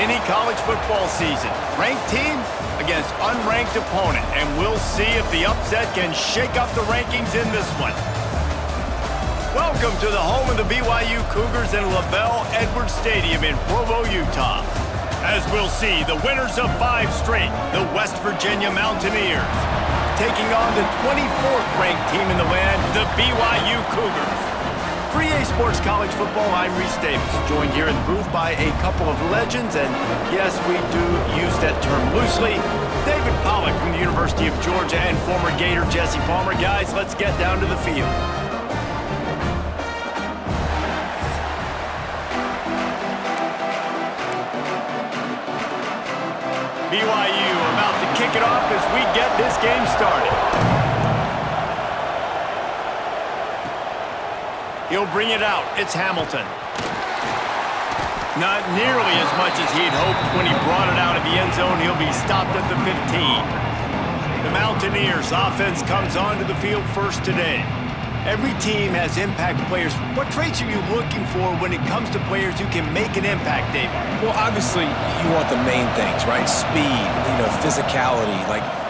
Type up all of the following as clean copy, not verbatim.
any college football season. Ranked team against unranked opponent, and we'll see if the upset can shake up the rankings in this one. Welcome to the home of the BYU Cougars in LaVell Edwards Stadium in Provo, Utah. As we'll see, the winners of 5 straight, the West Virginia Mountaineers, taking on the 24th ranked team in the land, the BYU Cougars. For EA Sports College Football, I'm Reese Davis, joined here in the booth by a couple of legends, and yes, we do use that term loosely. David Pollack from the University of Georgia and former Gator Jesse Palmer. Guys, let's get down to the field. BYU about to kick it off as we get this game started. He'll bring it out. It's Hamilton. Not nearly as much as he'd hoped when he brought it out of the end zone. He'll be stopped at the 15. The Mountaineers offense comes onto the field first today. Every team has impact players. What traits are you looking for when it comes to players who can make an impact, David? Well, obviously, you want the main things, right? Speed, physicality,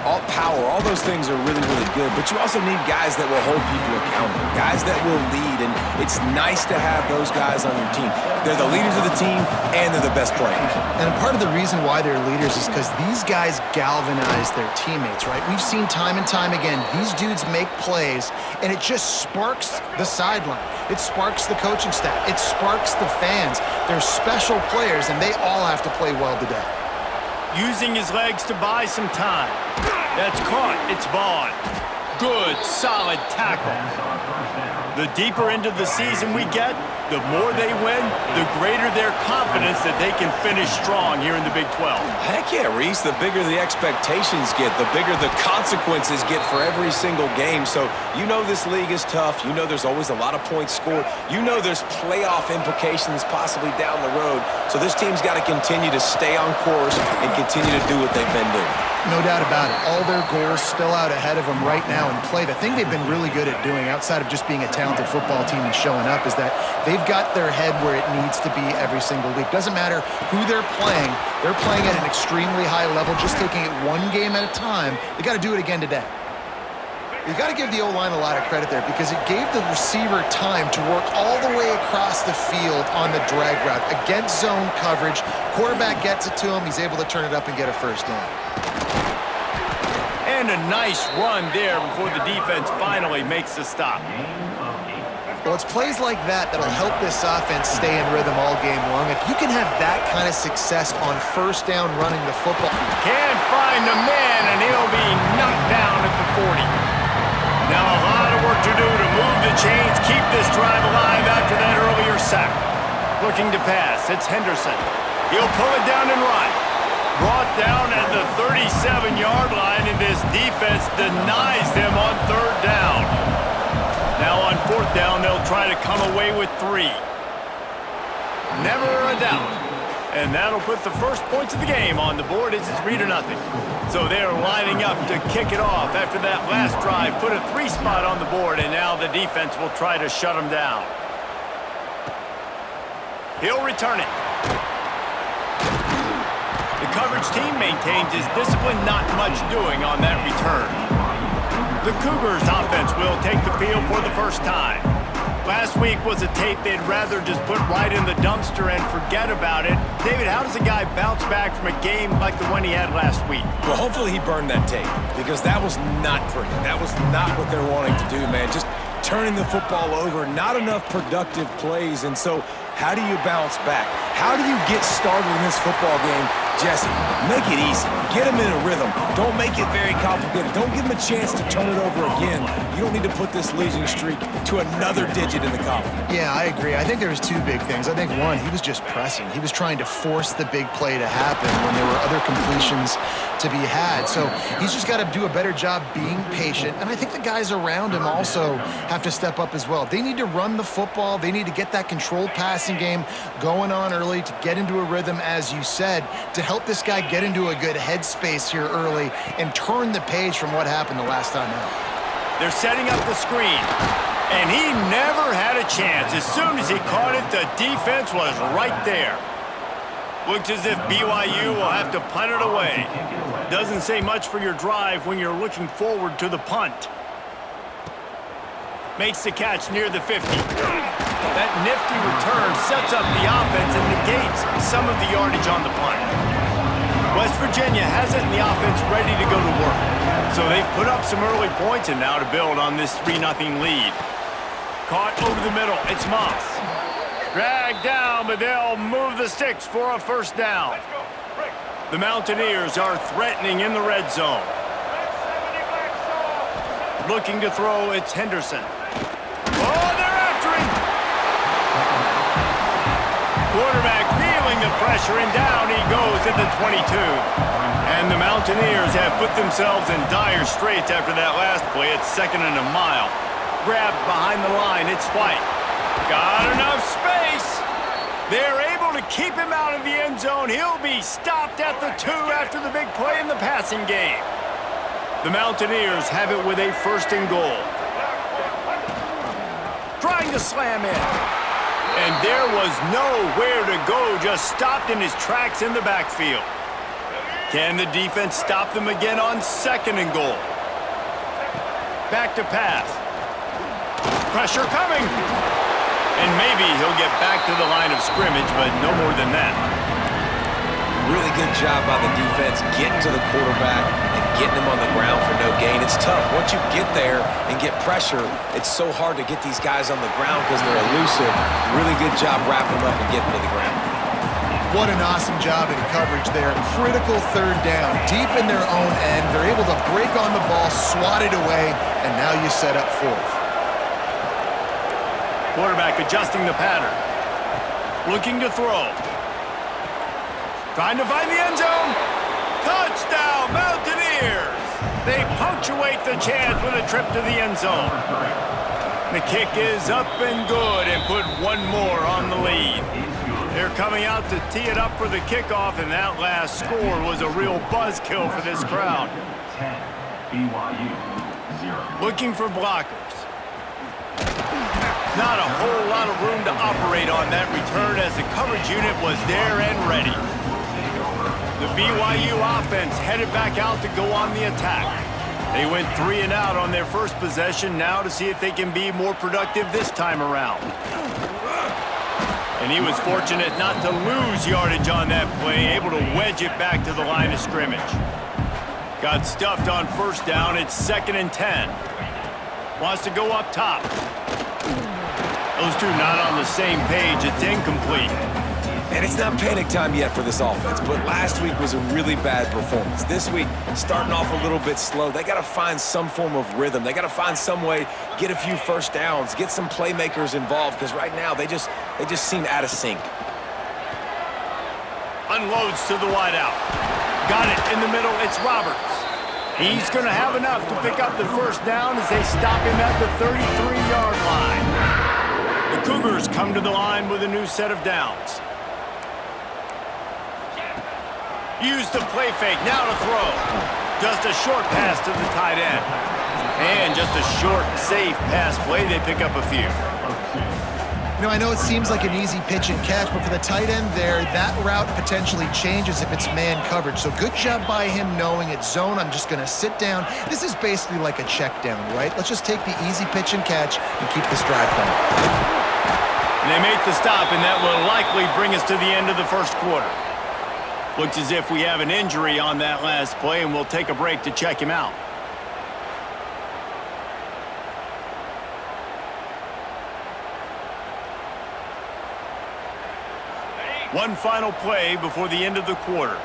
all power, all those things are really, really good. But you also need guys that will hold people accountable, guys that will lead. And it's nice to have those guys on your team. They're the leaders of the team, and they're the best players. And part of the reason why they're leaders is because these guys galvanize their teammates, right? We've seen time and time again, these dudes make plays, and it just sparks the sideline. It sparks the coaching staff. It sparks the fans. They're special players, and they all have to play well today. Using his legs to buy some time. That's caught. It's Vaughn. Good, solid tackle. The deeper into the season we get, the more they win, the greater their confidence that they can finish strong here in the Big 12. Heck yeah, Reese. The bigger the expectations get, the bigger the consequences get for every single game. So you know this league is tough. You know there's always a lot of points scored. You know there's playoff implications possibly down the road. So this team's got to continue to stay on course and continue to do what they've been doing. No doubt about it. All their goals still out ahead of them right now in play. The thing they've been really good at doing, outside of just being a talented football team and showing up, is that they've got their head where it needs to be every single week. Doesn't matter who they're playing at an extremely high level, just taking it one game at a time. They got to do it again today. You got to give the O-line a lot of credit there because it gave the receiver time to work all the way across the field on the drag route against zone coverage. Quarterback gets it to him. He's able to turn it up and get a first down. And a nice run there before the defense finally makes the stop. Well, it's plays like that that'll help this offense stay in rhythm all game long. If you can have that kind of success on first down running the football. Can't find the man, and he'll be knocked down at the 40. Now a lot of work to do to move the chains, keep this drive alive after that earlier sack. Looking to pass, it's Henderson. He'll pull it down and run. Brought down at the 37-yard line, and this defense denies them on third down. Now on fourth down, they'll try to come away with 3. Never a doubt. And that'll put the first points of the game on the board. It's 3-0. So they're lining up to kick it off after that last drive. Put a 3 spot on the board, and now the defense will try to shut them down. He'll return it. The coverage team maintains his discipline, not much doing on that return. The Cougars offense will take the field for the first time. Last week was a tape they'd rather just put right in the dumpster and forget about it. David, how does a guy bounce back from a game like the one he had last week? Well, hopefully he burned that tape because that was not pretty. That was not what they're wanting to do, man. Just turning the football over, not enough productive plays. And so how do you bounce back? How do you get started in this football game? Jesse, make it easy. Get him in a rhythm. Don't make it very complicated. Don't give him a chance to turn it over again. You don't need to put this losing streak to another digit in the column. Yeah, I agree. I think there was 2 big things. I think one, he was just pressing. He was trying to force the big play to happen when there were other completions to be had. So he's just got to do a better job being patient. And I think the guys around him also have to step up as well. They need to run the football. They need to get that controlled passing game going on early to get into a rhythm, as you said, to help this guy get into a good headspace here early and turn the page from what happened the last time out. They're setting up the screen, and he never had a chance. As soon as he caught it, the defense was right there. Looks as if BYU will have to punt it away. Doesn't say much for your drive when you're looking forward to the punt. Makes the catch near the 50. That nifty return sets up the offense and negates some of the yardage on the punt. West Virginia has it in the offense ready to go to work. So they've put up some early points and now to build on this 3-0 lead. Caught over the middle. It's Moss. Dragged down, but they'll move the sticks for a first down. The Mountaineers are threatening in the red zone. Looking to throw, it's Henderson. Oh, they're after him! Quarterback feeling the pressure, and down he goes at the 22. And the Mountaineers have put themselves in dire straits after that last play. It's 2nd and a mile. Grabbed behind the line, it's White. Got enough space. They're able to keep him out of the end zone. He'll be stopped at the 2 after the big play in the passing game. The Mountaineers have it with a 1st and goal. Trying to slam in. And there was nowhere to go, just stopped in his tracks in the backfield. Can the defense stop them again on 2nd and goal? Back to pass. Pressure coming. And maybe he'll get back to the line of scrimmage, but no more than that. Really good job by the defense getting to the quarterback and getting him on the ground for no gain. It's tough. Once you get there and get pressure, it's so hard to get these guys on the ground because they're elusive. Really good job wrapping them up and getting to the ground. What an awesome job in coverage there. Critical 3rd down, deep in their own end. They're able to break on the ball, swat it away, and now you set up 4th. Quarterback adjusting the pattern. Looking to throw. Trying to find the end zone. Touchdown, Mountaineers! They punctuate the chance with a trip to the end zone. The kick is up and good and put one more on the lead. They're coming out to tee it up for the kickoff, and that last score was a real buzzkill for this crowd. 10, BYU, 0. Looking for blockers. Not a whole lot of room to operate on that return as the coverage unit was there and ready. The BYU offense headed back out to go on the attack. They went 3 and out on their first possession, now to see if they can be more productive this time around. And he was fortunate not to lose yardage on that play, able to wedge it back to the line of scrimmage. Got stuffed on 1st down, it's 2nd and 10. Wants to go up top. Those two not on the same page. It's incomplete. And it's not panic time yet for this offense, but last week was a really bad performance. This week, starting off a little bit slow. They got to find some form of rhythm. They got to find some way, get a few first downs, get some playmakers involved, because right now they just seem out of sync. Unloads to the wideout. Got it in the middle. It's Roberts. He's going to have enough to pick up the first down as they stop him at the 33-yard line. The Cougars come to the line with a new set of downs. Use the play fake, now to throw. Just a short pass to the tight end. And just a short, safe pass play, they pick up a few. You know, I know it seems like an easy pitch and catch, but for the tight end there, that route potentially changes if it's man coverage. So good job by him knowing it's zone. I'm just going to sit down. This is basically like a check down, right? Let's just take the easy pitch and catch and keep this drive going. And they make the stop, and that will likely bring us to the end of the first quarter. Looks as if we have an injury on that last play, and we'll take a break to check him out. One final play before the end of the quarter.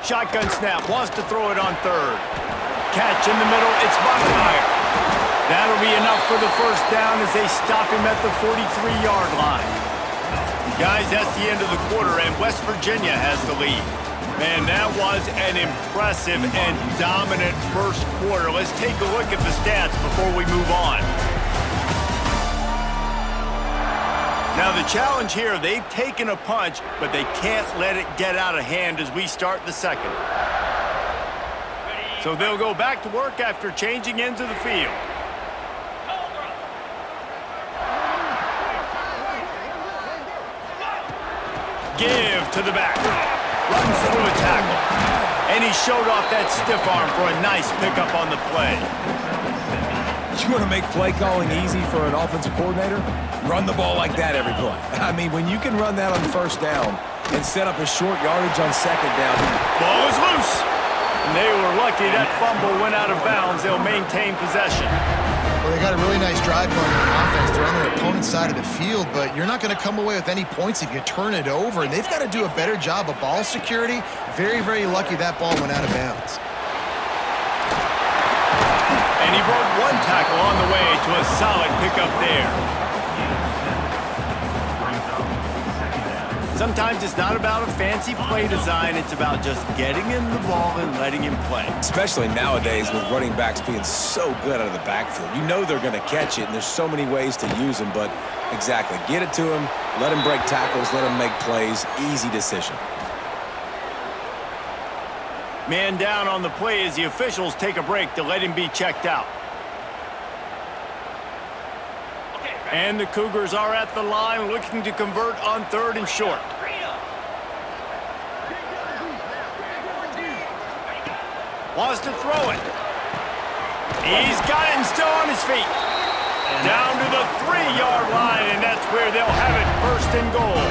Shotgun snap, wants to throw it on 3rd. Catch in the middle, it's Bachmeier. That'll be enough for the first down as they stop him at the 43-yard line. Guys, that's the end of the quarter, and West Virginia has the lead. Man, that was an impressive and dominant first quarter. Let's take a look at the stats before we move on. Now, the challenge here, they've taken a punch, but they can't let it get out of hand as we start the second. So they'll go back to work after changing into the field. Give to the back. Runs through a tackle. And he showed off that stiff arm for a nice pickup on the play. You want to make play calling easy for an offensive coordinator? Run the ball like that every play. I mean, when you can run that on first down and set up a short yardage on second down. Ball is loose. And they were lucky that fumble went out of bounds. They'll maintain possession. Well, they got a really nice drive going on offense. They're on their opponent's side of the field, but you're not going to come away with any points if you turn it over. And they've got to do a better job of ball security. Very, very lucky that ball went out of bounds. And he broke one tackle on the way to a solid pickup there. Sometimes it's not about a fancy play design. It's about just getting in the ball and letting him play. Especially nowadays with running backs being so good out of the backfield. You know they're going to catch it, and there's so many ways to use them. But exactly, get it to him, let him break tackles, let him make plays. Easy decision. Man down on the play as the officials take a break to let him be checked out. And the Cougars are at the line looking to convert on 3rd and short. Wants to throw it. He's got it and still on his feet. Down to the 3-yard line, and that's where they'll have it 1st and goal.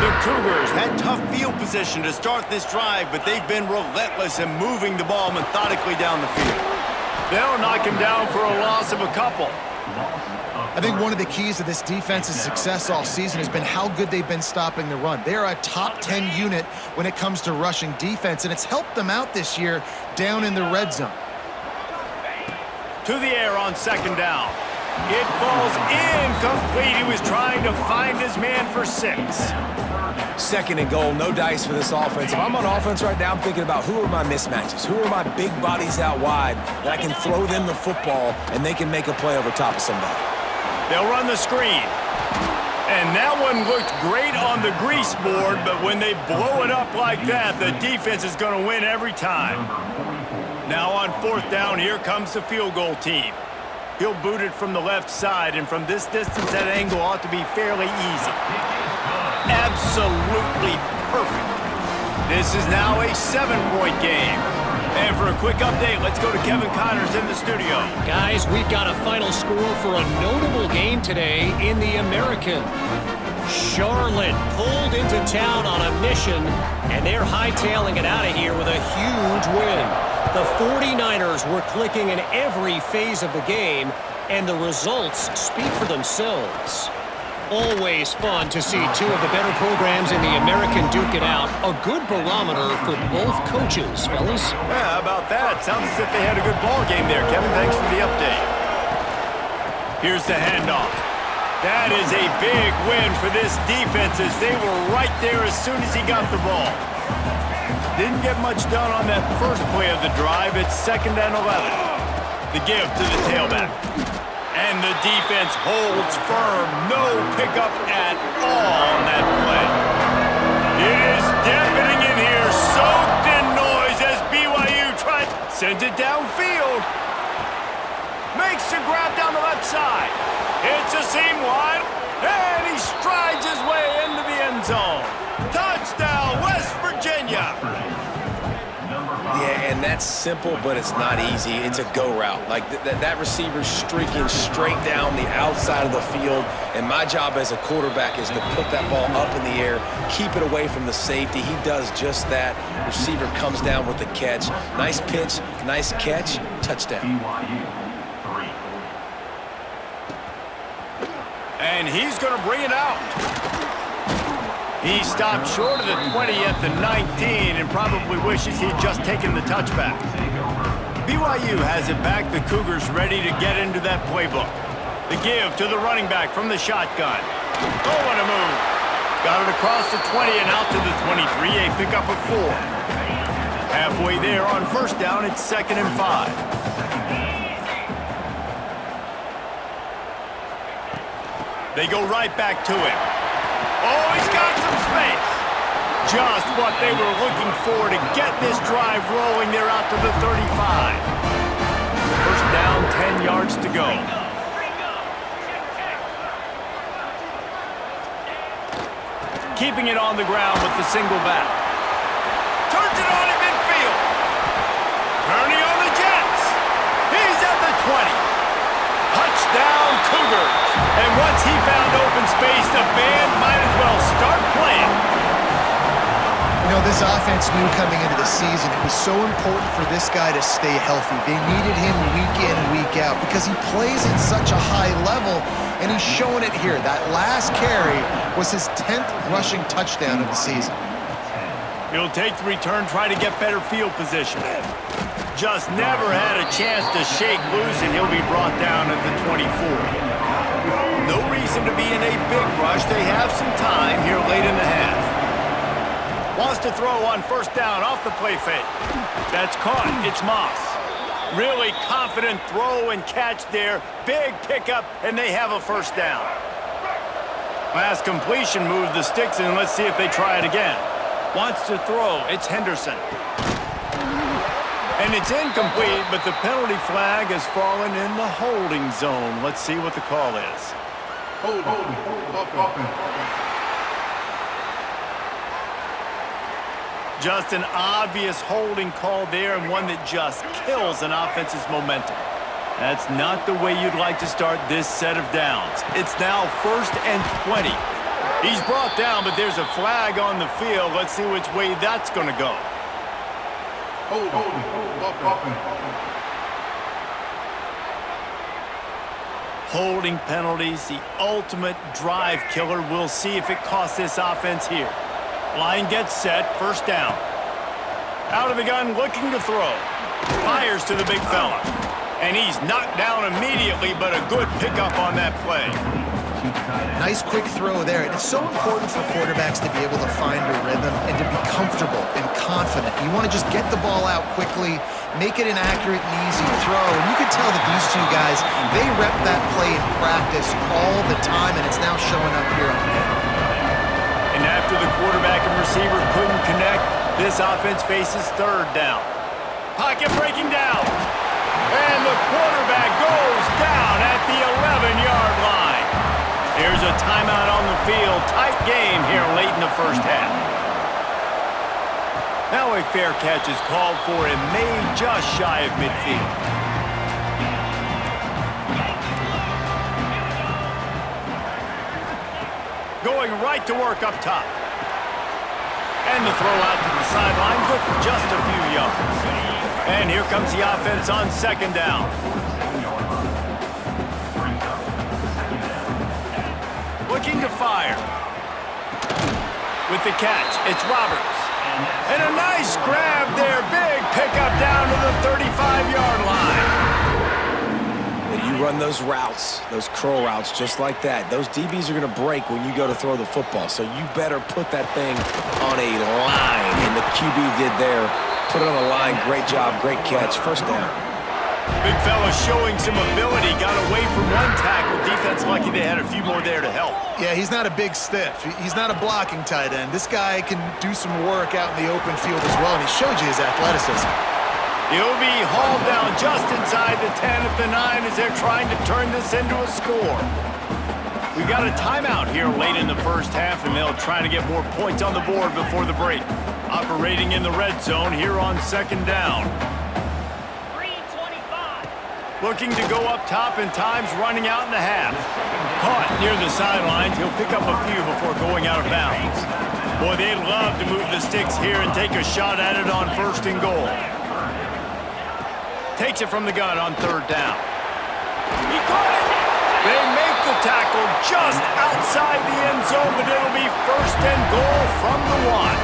The Cougars had tough field position to start this drive, but they've been relentless in moving the ball methodically down the field. They'll knock him down for a loss of a couple. I think one of the keys to this defense's success all season has been how good they've been stopping the run. They are a top 10 unit when it comes to rushing defense, and it's helped them out this year down in the red zone. To the air on 2nd down. It falls incomplete. He was trying to find his man for 6. 2nd and goal, no dice for this offense. If I'm on offense right now, I'm thinking about who are my mismatches? Who are my big bodies out wide that I can throw them the football and they can make a play over top of somebody. They'll run the screen. And that one looked great on the grease board, but when they blow it up like that, the defense is going to win every time. Now on 4th down, here comes the field goal team. He'll boot it from the left side, and from this distance, that angle ought to be fairly easy. Absolutely perfect. This is now a 7-point game. And for a quick update, let's go to Kevin Connors in the studio. Guys, we've got a final score for a notable game today in the American. Charlotte pulled into town on a mission, and they're hightailing it out of here with a huge win. The 49ers were clicking in every phase of the game, and the results speak for themselves. Always fun to see two of the better programs in the American duke it out. A good barometer for both coaches, fellas. Yeah, how about that? Sounds as if they had a good ball game there, Kevin. Thanks for the update. Here's the handoff. That is a big win for this defense as they were right there as soon as he got the ball. Didn't get much done on that first play of the drive. It's 2nd and 11. The give to the tailback. And the defense holds firm. No pickup at all on that play. It is deafening in here, soaked in noise as BYU sends it downfield. Makes the grab down the left side. It's a seam wide, and he strides his way into the end zone. Touchdown, West Virginia. Yeah, and that's simple, but it's not easy. It's a go route. Like that receiver's streaking straight down the outside of the field, and my job as a quarterback is to put that ball up in the air, keep it away from the safety. He does just that. Receiver comes down with the catch. Nice pitch, nice catch, touchdown. And he's going to bring it out. He stopped short of the 20 at the 19 and probably wishes he'd just taken the touchback. BYU has it back. The Cougars ready to get into that playbook. The give to the running back from the shotgun. Oh, what a move. Got it across the 20 and out to the 23. A pickup of 4. Halfway there on 1st down, it's 2nd and 5. They go right back to him. Oh, he's got some space. Just what they were looking for to get this drive rolling. They're out to the 35. 1st down, 10 yards to go. keeping it on the ground with the single back. Turns it on in midfield. Turning on the Jets. He's at the 20. Touchdown, Cougars. And once he found open space, the band might as well start playing. You know, this offense knew coming into the season it was so important for this guy to stay healthy. They needed him week in, week out because he plays at such a high level, and he's showing it here. That last carry was his 10th rushing touchdown of the season. He'll take the return, try to get better field position. Just never had a chance to shake loose, and he'll be brought down at the 24. No reason to be in a big rush. They have some time here late in the half. Wants to throw on first down off the play fake. That's caught. It's Moss. Really confident throw and catch there. Big pickup, and they have a first down. Last completion moved the sticks in. Let's see if they try it again. Wants to throw. It's Henderson. And it's incomplete, but the penalty flag has fallen in the holding zone. Let's see what the call is. Hold, Just an obvious holding call there, and one that just kills an offense's momentum. That's not the way you'd like to start this set of downs. It's now 1st and 20. He's brought down, but there's a flag on the field. Let's see which way that's going to go. Holding penalties, the ultimate drive killer. We'll see if it costs this offense here. Line gets set, first down. Out of the gun, looking to throw. Fires to the big fella. And he's knocked down immediately, but a good pickup on that play. Nice quick throw there. And it's so important for quarterbacks to be able to find a rhythm and to be comfortable and confident. You want to just get the ball out quickly, make it an accurate and easy throw. And you can tell that these two guys, they rep that play in practice all the time, and it's now showing up here on the end. And after the quarterback and receiver couldn't connect, this offense faces third down. Pocket breaking down. And the quarterback goes down at the 11-yard line. Here's a timeout on the field. Tight game here late in the first half. Now a fair catch is called for and made just shy of midfield. Going right to work up top. And the throw out to the sideline, good for just a few yards. And here comes the offense on second down. Looking to fire. With the catch, it's Roberts. And a nice grab there. Big pickup down to the 35-yard line. You run those routes, those curl routes, just like that. Those DBs are going to break when you go to throw the football, so you better put that thing on a line, and the QB did there. Put it on a line. Great job, great catch, first down. Big fella showing some ability, got away from one tackle. Defense lucky they had a few more there to help. Yeah, he's not a big stiff. He's not a blocking tight end. This guy can do some work out in the open field as well, and he showed you his athleticism. He'll be hauled down just inside the 10 at the 9 as they're trying to turn this into a score. We got a timeout here late in the first half, and they'll try to get more points on the board before the break. Operating in the red zone here on second down. 3:25. Looking to go up top, and time's running out in the half. Caught near the sidelines. He'll pick up a few before going out of bounds. Boy, they'd love to move the sticks here and take a shot at it on first and goal. Takes it from the gun on third down. He caught it! They make the tackle just outside the end zone, but it'll be first and goal from the 1.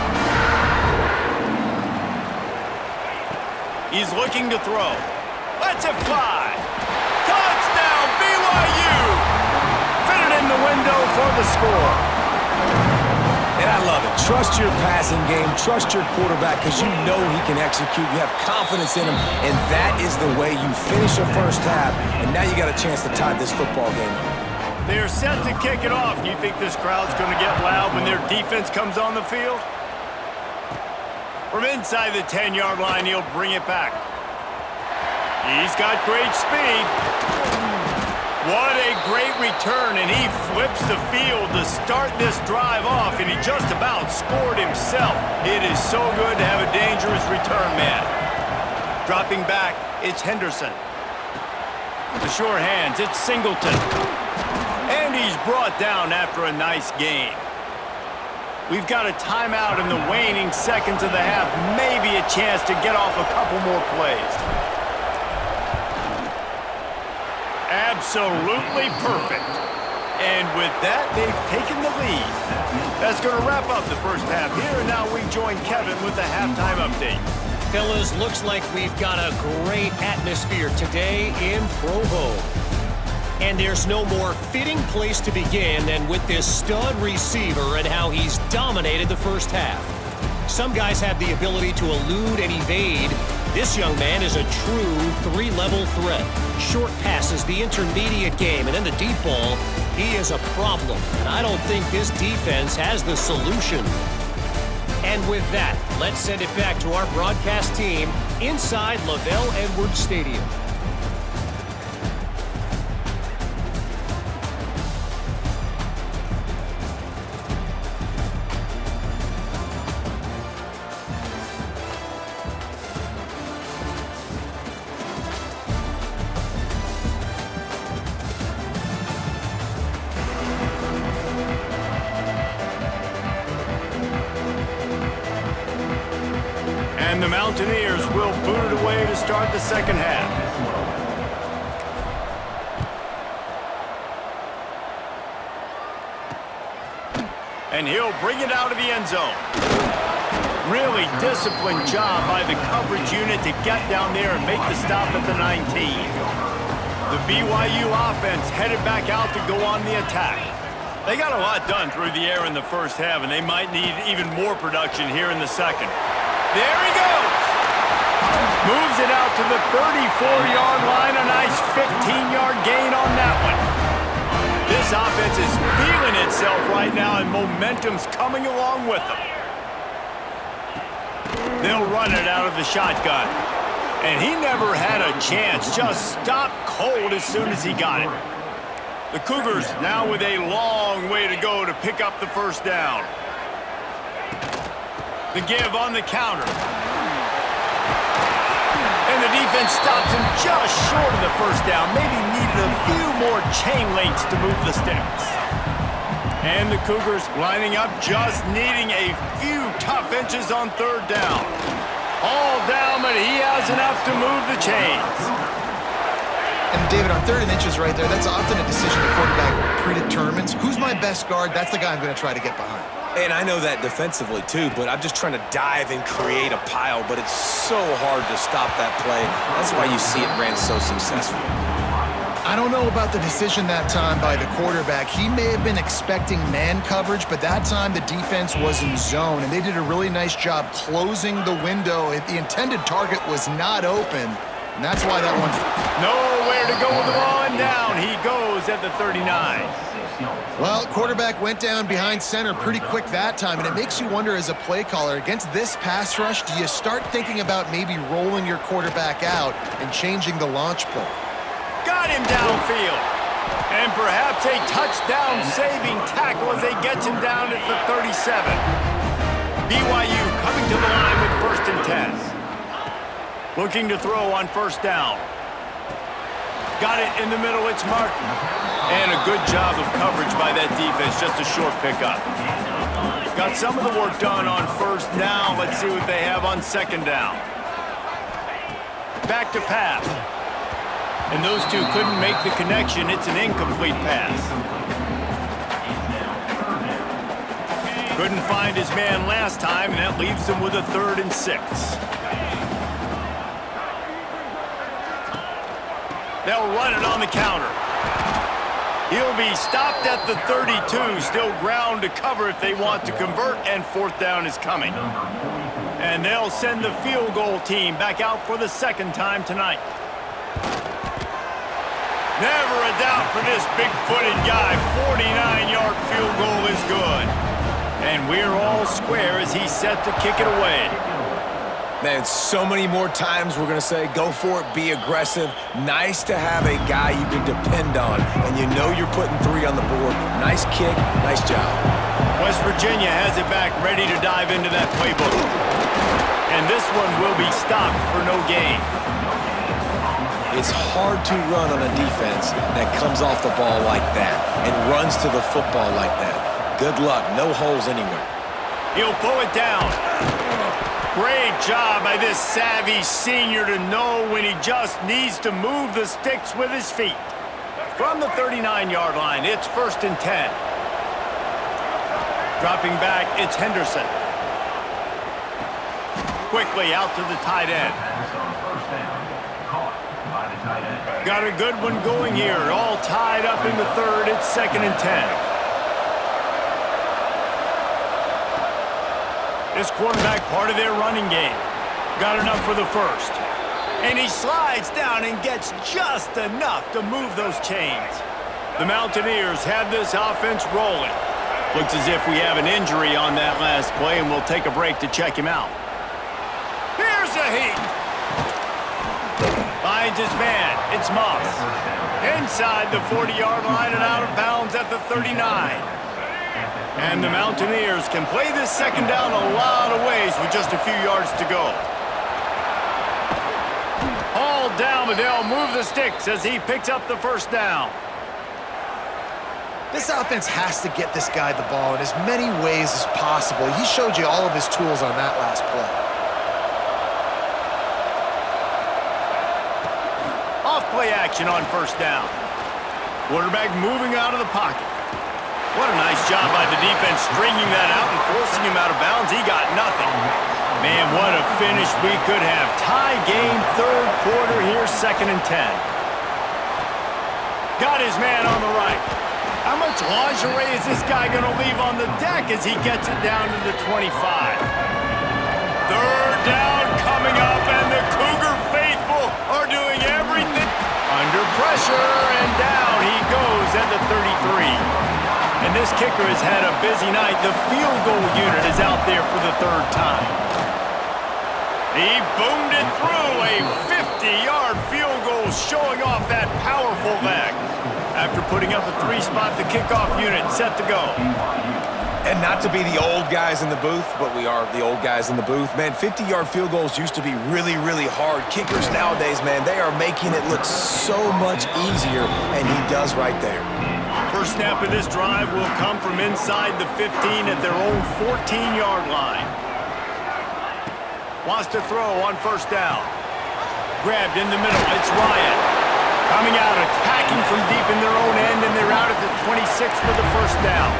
He's looking to throw. Lets it fly. Touchdown, BYU! Fitted in the window for the score. And I love it. Trust your passing game. Trust your quarterback because you know he can execute. You have confidence in him, and that is the way you finish your first half, and now you got a chance to tie this football game. They're set to kick it off. Do you think this crowd's going to get loud when their defense comes on the field? From inside the 10-yard line, he'll bring it back. He's got great speed. What a great return, and he flips the field to start this drive off, and he just about scored himself. It is so good to have a dangerous return man. Dropping back, it's Henderson. The sure hands, it's Singleton. And he's brought down after a nice gain. We've got a timeout in the waning seconds of the half, maybe a chance to get off a couple more plays. Absolutely perfect. And with that, they've taken the lead. That's going to wrap up the first half here, and now we join Kevin with the halftime update. Fellas, looks like we've got a great atmosphere today in Provo. And there's no more fitting place to begin than with this stud receiver and how he's dominated the first half. Some guys have the ability to elude and evade. This young man is a true three-level threat. Short passes, the intermediate game, and then the deep ball. He is a problem, and I don't think this defense has the solution. And with that, let's send it back to our broadcast team inside LaVell Edwards Stadium. And the Mountaineers will boot it away to start the second half. And he'll bring it out of the end zone. Really disciplined job by the coverage unit to get down there and make the stop at the 19. The BYU offense headed back out to go on the attack. They got a lot done through the air in the first half, and they might need even more production here in the second. There he goes. Moves it out to the 34-yard line. A nice 15-yard gain on that one. This offense is feeling itself right now, and momentum's coming along with them. They'll run it out of the shotgun. And he never had a chance. Just stopped cold as soon as he got it. The Cougars now with a long way to go to pick up the first down. The give on the counter. And the defense stops him just short of the first down. Maybe needed a few more chain links to move the sticks. And the Cougars lining up, just needing a few tough inches on third down. All down, but he has enough to move the chains. And David, on 3rd and inches right there, that's often a decision the quarterback predetermines. Who's my best guard? That's the guy I'm going to try to get behind. And I know that defensively, too, but I'm just trying to dive and create a pile, but it's so hard to stop that play. That's why you see it ran so successfully. I don't know about the decision that time by the quarterback. He may have been expecting man coverage, but that time the defense was in zone, and they did a really nice job closing the window. The intended target was not open, and that's why that one... Nowhere to go with the ball, and down he goes at the 39. Well, quarterback went down behind center pretty quick that time, and it makes you wonder as a play caller, against this pass rush, do you start thinking about maybe rolling your quarterback out and changing the launch play? Got him downfield. And perhaps a touchdown-saving tackle as they get him down at the 37. BYU coming to the line with 1st and 10. Looking to throw on first down. Got it in the middle, it's Martin. And a good job of coverage by that defense, just a short pickup. Got some of the work done on first down. Let's see what they have on second down. Back to pass. And those two couldn't make the connection. It's an incomplete pass. Couldn't find his man last time, and that leaves him with a 3rd and 6. They'll run it on the counter. He'll be stopped at the 32. Still ground to cover if they want to convert, and 4th down is coming. And they'll send the field goal team back out for the 2nd time tonight. Never a doubt for this big-footed guy. 49-yard field goal is good. And we're all square as he's set to kick it away. Man, so many more times we're going to say, go for it, be aggressive. Nice to have a guy you can depend on, and you know you're putting 3 on the board. Nice kick, nice job. West Virginia has it back, ready to dive into that playbook. And this one will be stopped for no gain. It's hard to run on a defense that comes off the ball like that and runs to the football like that. Good luck, no holes anywhere. He'll pull it down. Great job by this savvy senior to know when he just needs to move the sticks with his feet. From the 39-yard line, it's 1st and 10. Dropping back, it's Henderson. Quickly out to the tight end. Got a good one going here. All tied up in the 3rd. It's 2nd and 10. This quarterback part of their running game. Got enough for the 1st. And he slides down and gets just enough to move those chains. The Mountaineers have this offense rolling. Looks as if we have an injury on that last play, and we'll take a break to check him out. Here's a heat. Finds his man. It's Moss. Inside the 40-yard line and out of bounds at the 39. And the Mountaineers can play this 2nd down a lot of ways with just a few yards to go. Hauled down, but they'll move the sticks as he picks up the 1st down. This offense has to get this guy the ball in as many ways as possible. He showed you all of his tools on that last play. Off-play action on 1st down. Quarterback moving out of the pocket. What a nice job by the defense stringing that out and forcing him out of bounds. He got nothing. Man, what a finish we could have. Tie game, 3rd quarter here, 2nd and 10. Got his man on the right. How much lingerie is this guy going to leave on the deck as he gets it down to the 25? 3rd down coming up, and the Cougar faithful are doing everything. Under pressure, and down he goes at the 33. And this kicker has had a busy night. The field goal unit is out there for the 3rd time. He boomed it through a 50-yard field goal, showing off that powerful leg. After putting up a 3-spot, the kickoff unit set to go. And not to be the old guys in the booth, but we are the old guys in the booth. Man, 50-yard field goals used to be really, really hard. Kickers nowadays, man, they are making it look so much easier, and he does right there. First snap of this drive will come from inside the 15 at their own 14-yard line. Wants to throw on 1st down. Grabbed in the middle. It's Ryan. Coming out, attacking from deep in their own end, and they're out at the 26 for the 1st down.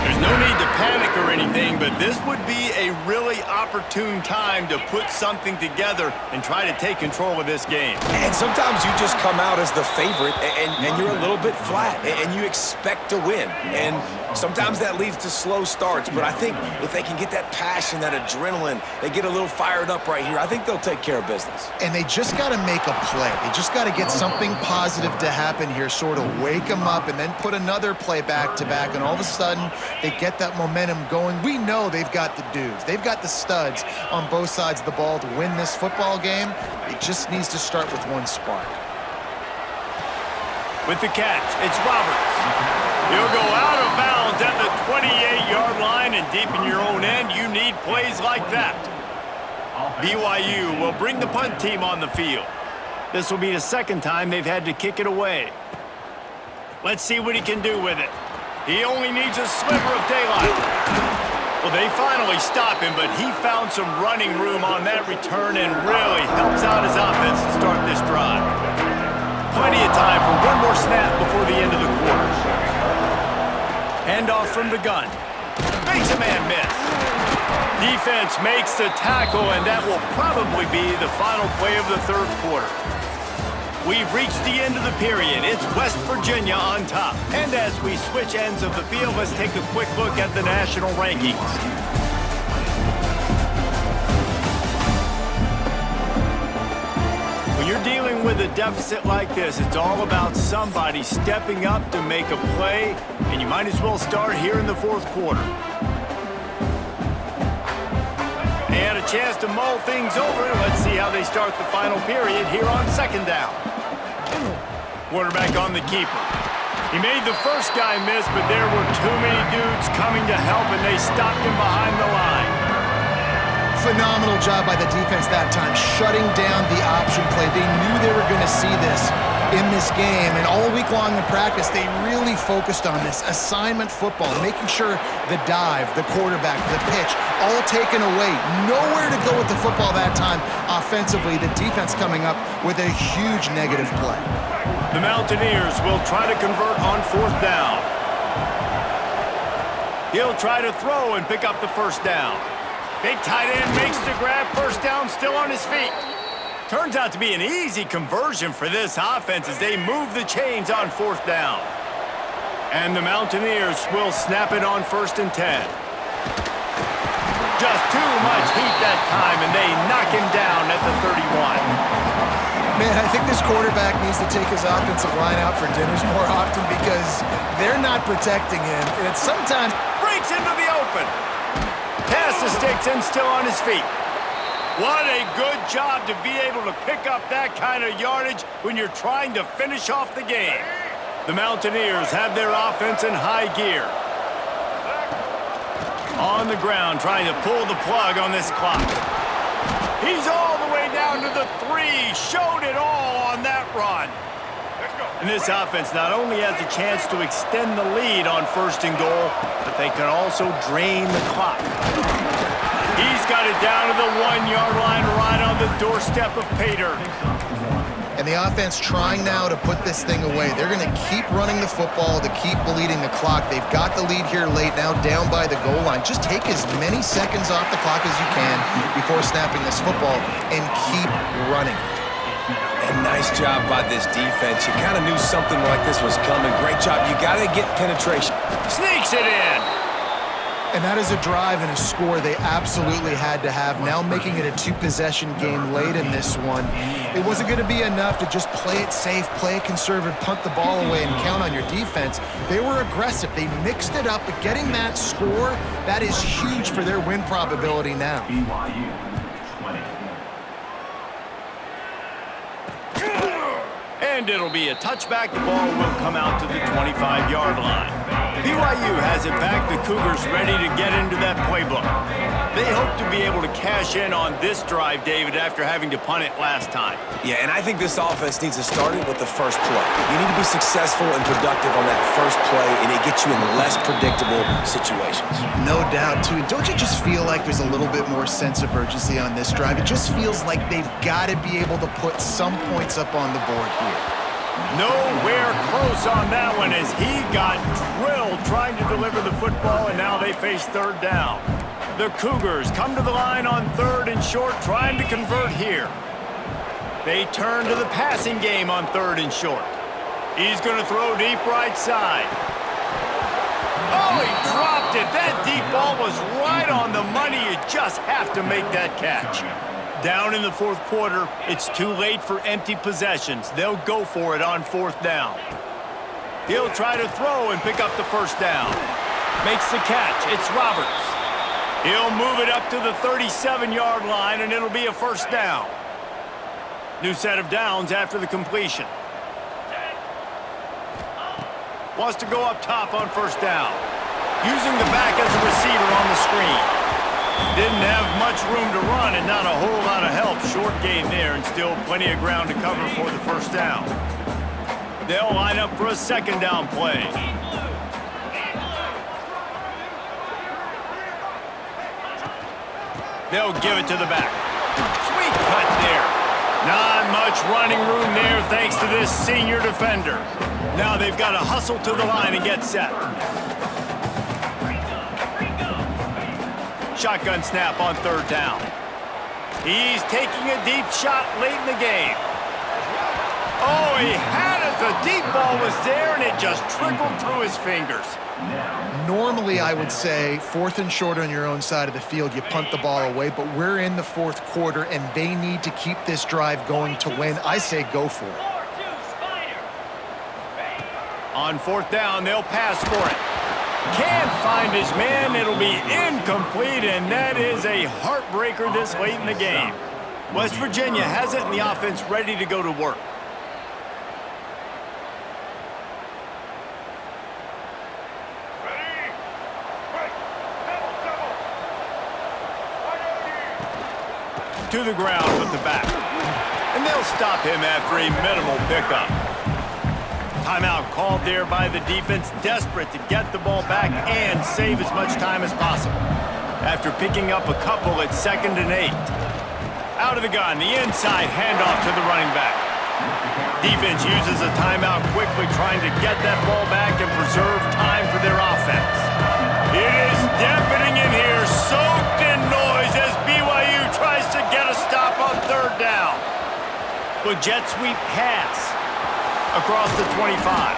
There's no need to panic or anything, but this would be a really opportune time to put something together and try to take control of this game. And sometimes you just come out as the favorite, and you're a little bit flat, and you expect to win. And sometimes that leads to slow starts, but I think if they can get that passion, that adrenaline, they get a little fired up right here, I think they'll take care of business. And they just got to make a play. They just got to get something positive to happen here, sort of wake them up, and then put another play back-to-back, and all of a sudden, they get that momentum going. We know they've got the dudes. They've got the studs on both sides of the ball to win this football game. It just needs to start with one spark. With the catch, it's Roberts. He'll go out of bounds at the 28-yard line, and deep in your own end, you need plays like that. BYU will bring the punt team on the field. This will be the 2nd time they've had to kick it away. Let's see what he can do with it. He only needs a sliver of daylight. Well, they finally stop him, but he found some running room on that return and really helps out his offense to start this drive. Plenty of time for one more snap before the end of the quarter. Handoff from the gun. Makes a man miss. Defense makes the tackle, and that will probably be the final play of the 3rd quarter. We've reached the end of the period. It's West Virginia on top. And as we switch ends of the field, let's take a quick look at the national rankings. When you're dealing with a deficit like this, it's all about somebody stepping up to make a play, and you might as well start here in the 4th quarter. And get a chance to mull things over. Let's see how they start the final period here on second down. Quarterback on the keeper. He made the first guy miss, but there were too many dudes coming to help, and they stopped him behind the line. Phenomenal job by the defense that time, shutting down the option play. They knew they were going to see this in this game, and all week long in practice, they really focused on this assignment football, making sure the dive, the quarterback, the pitch, all taken away. Nowhere to go with the football that time offensively. The defense coming up with a huge negative play. The Mountaineers will try to convert on fourth down. He'll try to throw and pick up the first down. Big tight end makes the grab, first down, still on his feet. Turns out to be an easy conversion for this offense as they move the chains on fourth down. And the Mountaineers will snap it on 1st and 10. Just too much heat that time, and they knock him down at the 31. Man, I think this quarterback needs to take his offensive line out for dinners more often because they're not protecting him. And it sometimes breaks into the open. Pass the sticks and still on his feet. What a good job to be able to pick up that kind of yardage when you're trying to finish off the game. The Mountaineers have their offense in high gear. On the ground, trying to pull the plug on this clock. He's all the way down to the 3. Showed it all on that run. And this offense not only has a chance to extend the lead on 1st and goal, but they can also drain the clock. He's got it down to the 1-yard line right on the doorstep of Pater. And the offense trying now to put this thing away. They're going to keep running the football to keep bleeding the clock. They've got the lead here late, now down by the goal line. Just take as many seconds off the clock as you can before snapping this football and keep running. And nice job by this defense. You kind of knew something like this was coming. Great job. You got to get penetration. Sneaks it in. And that is a drive and a score they absolutely had to have. Now making it a 2-possession game late in this one. It wasn't going to be enough to just play it safe, play it conservative, punt the ball away, and count on your defense. They were aggressive. They mixed it up, but getting that score, that is huge for their win probability now. BYU 20. And it'll be a touchback. The ball will come out to the 25-yard line. BYU has it back. The Cougars ready to get into that playbook. They hope to be able to cash in on this drive, David, after having to punt it last time. Yeah, and I think this offense needs to start it with the first play. You need to be successful and productive on that first play, and it gets you in less predictable situations. No doubt, too. Don't you just feel like there's a little bit more sense of urgency on this drive? It just feels like they've got to be able to put some points up on the board here. Nowhere close on that one as he got drilled trying to deliver the football, and now they face 3rd down. The Cougars come to the line on 3rd and short, trying to convert here. They turn to the passing game on 3rd and short. He's going to throw deep right side. Oh, he dropped it. That deep ball was right on the money. You just have to make that catch. Down in the 4th quarter, it's too late for empty possessions. They'll go for it on 4th down. He'll try to throw and pick up the first down. Makes the catch. It's Roberts. He'll move it up to the 37-yard line, and it'll be a first down. New set of downs after the completion. Wants to go up top on first down. Using the back as a receiver on the screen. Didn't have much room to run and not a whole lot of help. Short gain there and still plenty of ground to cover for the first down. They'll line up for a 2nd down play. They'll give it to the back. Sweet cut there. Not much running room there thanks to this senior defender. Now they've got to hustle to the line and get set. Shotgun snap on 3rd down. He's taking a deep shot late in the game. Oh, he had it. The deep ball was there, and it just trickled through his fingers. Normally, I would say 4th and short on your own side of the field, you punt the ball away, but we're in the 4th quarter, and they need to keep this drive going to win. I say go for it. On 4th down, they'll pass for it. Can't find his man. It'll be incomplete, and that is a heartbreaker this late in the game. West Virginia has it in the offense ready to go to work. To the ground with the back. And they'll stop him after a minimal pickup. Timeout called there by the defense, desperate to get the ball back and save as much time as possible. After picking up a couple at 2nd and 8. Out of the gun, the inside handoff to the running back. Defense uses a timeout quickly, trying to get that ball back and preserve time for their offense. It is deafening in here, soaked in noise as BYU tries to get a stop on 3rd down. But jet sweep pass across the 25.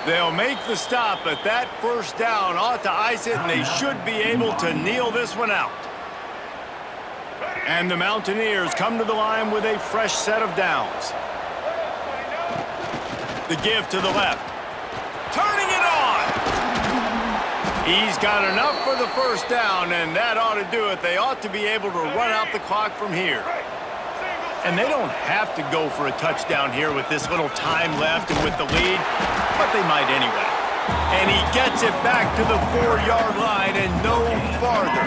They'll make the stop, but that 1st down ought to ice it, and they should be able to kneel this one out. And the Mountaineers come to the line with a fresh set of downs. The give to the left. Turning it on! He's got enough for the 1st down, and that ought to do it. They ought to be able to run out the clock from here. And they don't have to go for a touchdown here with this little time left and with the lead, but they might anyway. And he gets it back to the 4-yard line and no farther.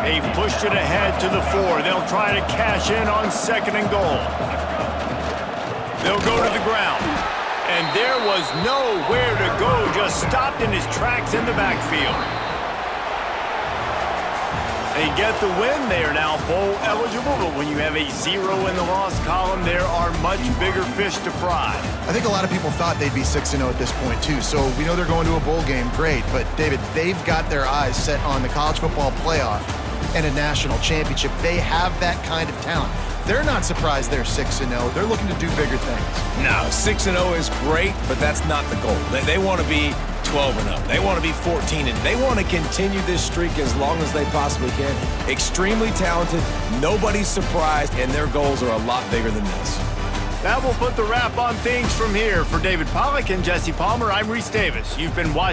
They've pushed it ahead to the 4. They'll try to cash in on 2nd and goal. They'll go to the ground. And there was nowhere to go, just stopped in his tracks in the backfield. They get the win. They are now bowl eligible, but when you have a 0 in the loss column, there are much bigger fish to fry. I think a lot of people thought they'd be 6-0 at this point, too. So we know they're going to a bowl game. Great. But, David, they've got their eyes set on the college football playoff and a national championship. They have that kind of talent. They're not surprised they're 6-0. They're looking to do bigger things. No, 6-0 is great, but that's not the goal. They want to be 12-0. They want to be 14-0. They want to continue this streak as long as they possibly can. Extremely talented, nobody's surprised, and their goals are a lot bigger than this. That will put the wrap on things from here. For David Pollack and Jesse Palmer, I'm Reese Davis. You've been watching